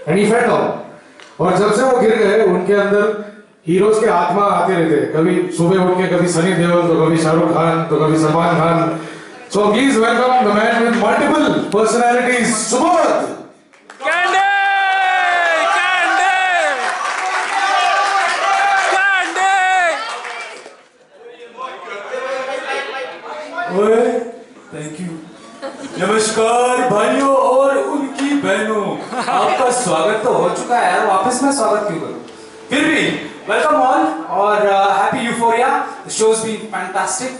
And he fell down. और जब से वो गिर गए उनके अंदर हीरोज के आत्मा आते रहते, कभी सुबह उठ के कभी सनी देओल, तो कभी शाहरुख खान, तो कभी Salman Khan. So please welcome the man with multiple personalities, Subodh. Thank you. नमस्कार भाइयों और उनकी बहनों, आपका स्वागत तो हो चुका है यार, वापस मैं स्वागत क्यों करूं? फिर भी वेलकम ऑल और happy euphoria, the show's been fantastic.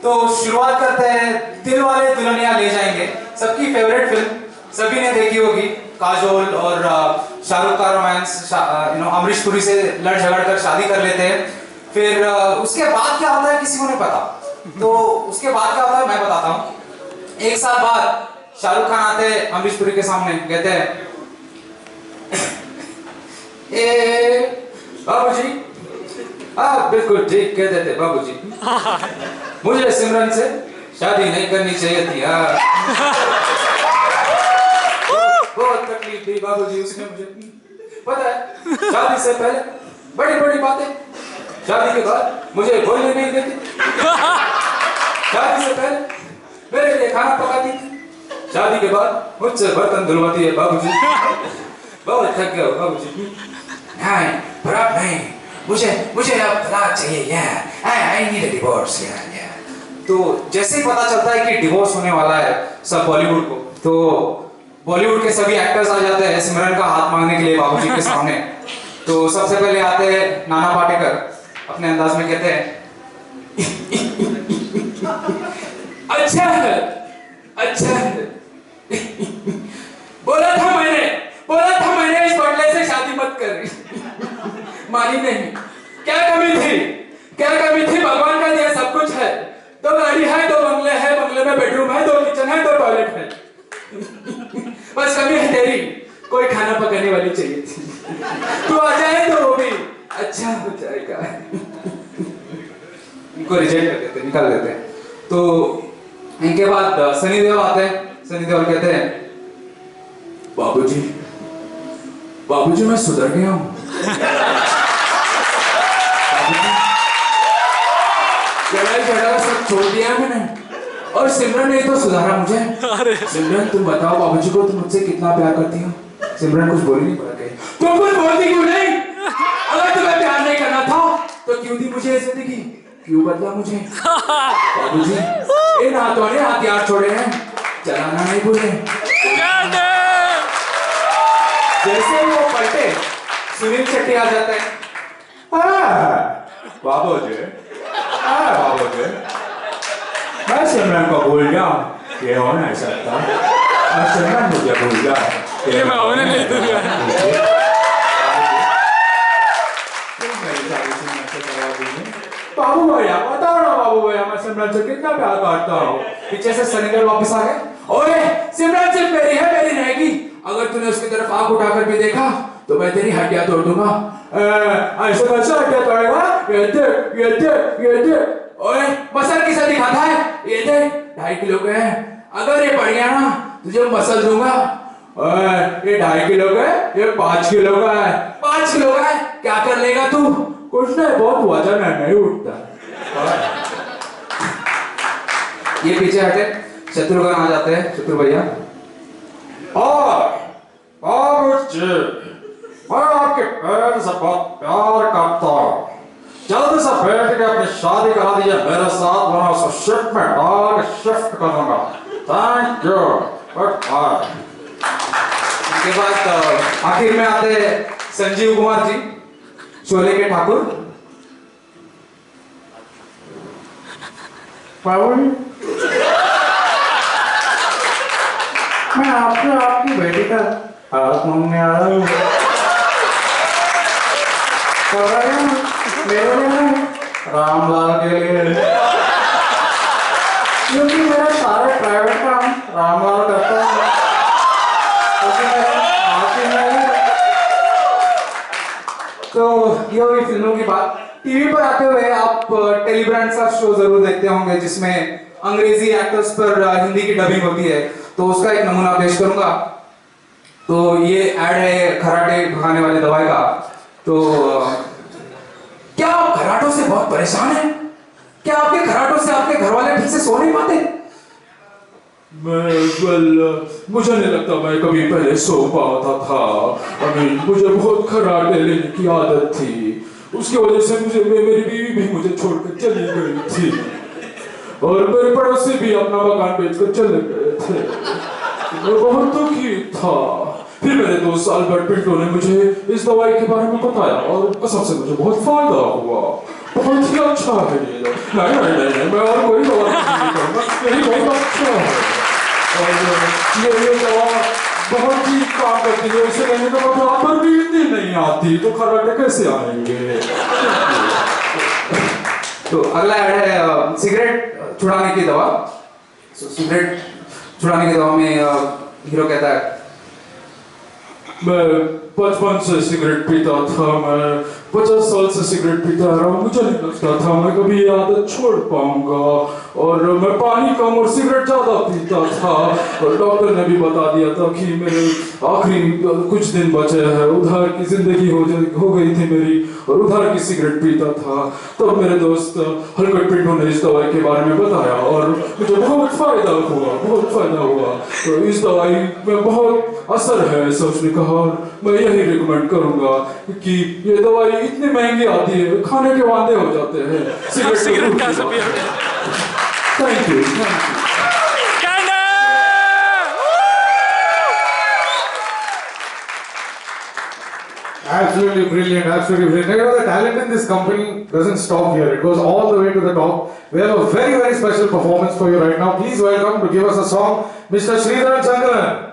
तो शुरुआत करते हैं, दिल वाले दुल्हनिया ले जाएंगे, सबकी फेवरेट फिल्म, सभी ने देखी होगी। काजोल और शाहरुख का रोमांस, अमरीश पुरी से लड़ झगड़ कर शादी कर लेते हैं। फिर उसके बाद क्या होता है किसी को नहीं पता, तो उसके बाद क्या होता है मैं बताता हूँ। एक साल बाद शाहरुख खान आते हैं अमरीश पुरी के सामने, कहते हैं बाबूजी, हाँ बिल्कुल ठीक कहते थे बाबूजी, मुझे सिमरन से शादी नहीं करनी चाहिए थी। बहुत तकलीफ दी बाबूजी उसने मुझे, पता है शादी से पहले बड़ी बड़ी बातें, शादी के बाद मुझे बोलने नहीं देती, शादी से पहले मेरे लिए खाना पकाती थी, शादी के बाद मुझसे बर्तन धुलवाती है बाबूजी। बहुत थक गया बाबूजी। नहीं पर अब नहीं, मुझे अब तलाक चाहिए यार, आई नीड अ डिवोर्स यार। तो जैसे ही पता चलता है कि डिवोर्स होने वाला है सब बॉलीवुड को, तो बॉलीवुड के सभी एक्टर्स आ जाते हैं सिमरन का हाथ मांगने के लिए बाबूजी के सामने। तो सबसे पहले आते हैं नाना पाटेकर, अपने अंदाज में कहते हैं अच्छा है, अच्छा है। बोला था मैंने इस बटले से शादी मत कर। मानी नहीं। क्या कमी थी? भगवान का दिया सब कुछ है, 2 गाड़ी है, 2 बंगले हैं, बंगले में बेडरूम है, 2 किचन है, 2 टॉयलेट है। बस कमी है तेरी, कोई खाना पकाने वाली चाहिए थी। तू आ जाए तो वो भी अच्छा हो जाएगा। इनको रिजेक्ट कर देते, निकाल देते हैं। तो इनके बाद सनी देओल आते हैं। सनी देओल कहते हैं बाबूजी मैं सुधर गया हूँ। लड़ाई झगड़ा सब छोड़ दिया मैंने, और सिमरन ने तो सुधारा मुझे। सिमरन तुम बताओ बाबूजी को तुम मुझसे कितना प्यार करती हो? सिमरन कुछ बोल नहीं पा रही। तुम कुछ बोलती क्यों नहीं? अगर तुम्हें प्यार नहीं करना था तो क्यों दी मुझे जिंदगी, क्यों बदला मुझे? बाबूजी इन हाथों ने हथियार छोड़े हैं, चलाना नहीं भूले। जैसे वो पलटे सुनील शेट्टी आ जाते हैं। बाबूजी मैं सिमरन को भूल जाऊं, ये हो नहीं सकता। और सिमरन मुझे भूल जाए, ये मैं होने नहीं दूंगा। बाबू भैया बताओ ना, बाबू भैया मैं सिमरन से कितना प्यार करता हूँ। पीछे से सनी देओल वापस आ गए। ओए सिमरन सिर्फ मेरी है, मेरी रहेगी। अगर तूने उसकी तरफ आंख उठाकर भी देखा तो मैं तेरी हड्डियां तोड़ दूंगा। ऐसे कैसे हड्डियां तोड़ेगा? ये दे। ओए मसल किसे दिखाता है? ये दे, 2.5 किलो के हैं। अगर ये बढ़ गया ना तुझे मसल दूंगा। ये 2.5 किलो का है, ये 5 किलो का है। 5 किलो का है, क्या कर लेगा तू? कुछ नहीं, बहुत वजन है, नहीं उठता। ये पीछे हटे, शत्रुघ्न आ जाते हैं। शत्रु भैया मैं आपके पैर से बहुत प्यार करता हूँ, जल्दी से बैठ के अपनी शादी करा दीजिए मेरे साथ, वरना उसको शिफ्ट में डाल के शिफ्ट करूंगा। Thank you, goodbye. इसके बाद आखिर में आते हैं संजीव कुमार जी, शोले के ठाकुर। मैं आपकी बेटी का हाथ मांगने आ रहा हूँ। मेरे लिए रामलाल के लिए, क्योंकि मेरा सारे प्राइवेट काम रामलाल करता है। तो ये हुई फिल्मों की बात। टीवी पर आते हुए आप टेलीब्रांड का शो जरूर देखते होंगे जिसमें अंग्रेजी एक्टर्स पर हिंदी की डबिंग होती है, तो उसका एक नमूना पेश करूंगा। तो ये ऐड है खराटे भगाने वाली दवाई का। तो क्या आप खराटों से बहुत परेशान हैं? क्या आपके खराटों से आपके घर वाले ठीक से सो नहीं पाते? मुझे नहीं लगता मैं कभी पहले सो पाता था। मुझे बहुत खराटे लेने की आदत थी, उसकी वजह से मेरी बीवी भी मुझे छोड़कर चली गई थी और मेरे पड़ोसी भी अपना मकान बेचकर चले गए थे। मैं बहुत दुखी था। फिर मेरे दोस्त अल्बर्ट पिंटो ने मुझे इस दवाई के बारे में बताया और कसम से मुझे बहुत फायदा हुआ। बहुत ही अच्छा है ये। नहीं, मैं और कोई दवा नहीं करूँगा, यही बहुत अच्छा है। और ये दवा बहुत ही काम करती है। इसे लेने के बाद आप पर भी नींद नहीं आती, तो खराटे कैसे आएंगे? तो अगला ऐड है सिगरेट छुड़ाने की दवा। सिगरेट छुड़ाने की दवा में हीरो कहता है, मैं बचपन से सिगरेट पीता था, मैं 50 साल से सिगरेट पीता रहा हूँ। मुझे नहीं लगता था मैं कभी ये आदत छोड़ पाऊंगा और मैं पानी कम और सिगरेट ज्यादा पीता था। और डॉक्टर ने भी बता दिया था कि मेरे आखिरी कुछ दिन बचे हैं, उधार की जिंदगी हो गई थी मेरी और उधार की सिगरेट पीता था। तो मेरे दोस्त हलकट पिंटो ने इस दवाई के बारे में बताया और मुझे बहुत फायदा हुआ। तो इस दवाई में बहुत असर है सोचने का और मैं यही रिकमेंड करूंगा कि ये दवाई इतनी महंगी आती है, खाने के वादे हो जाते हैं। सिगरेट का सब thank you. Absolutely brilliant, absolutely brilliant. You know, the talent in this company doesn't stop here. It goes all the way to the top. We have a very, very special performance for you right now. Please welcome to give us a song, Mr. Sridharan Chandaran.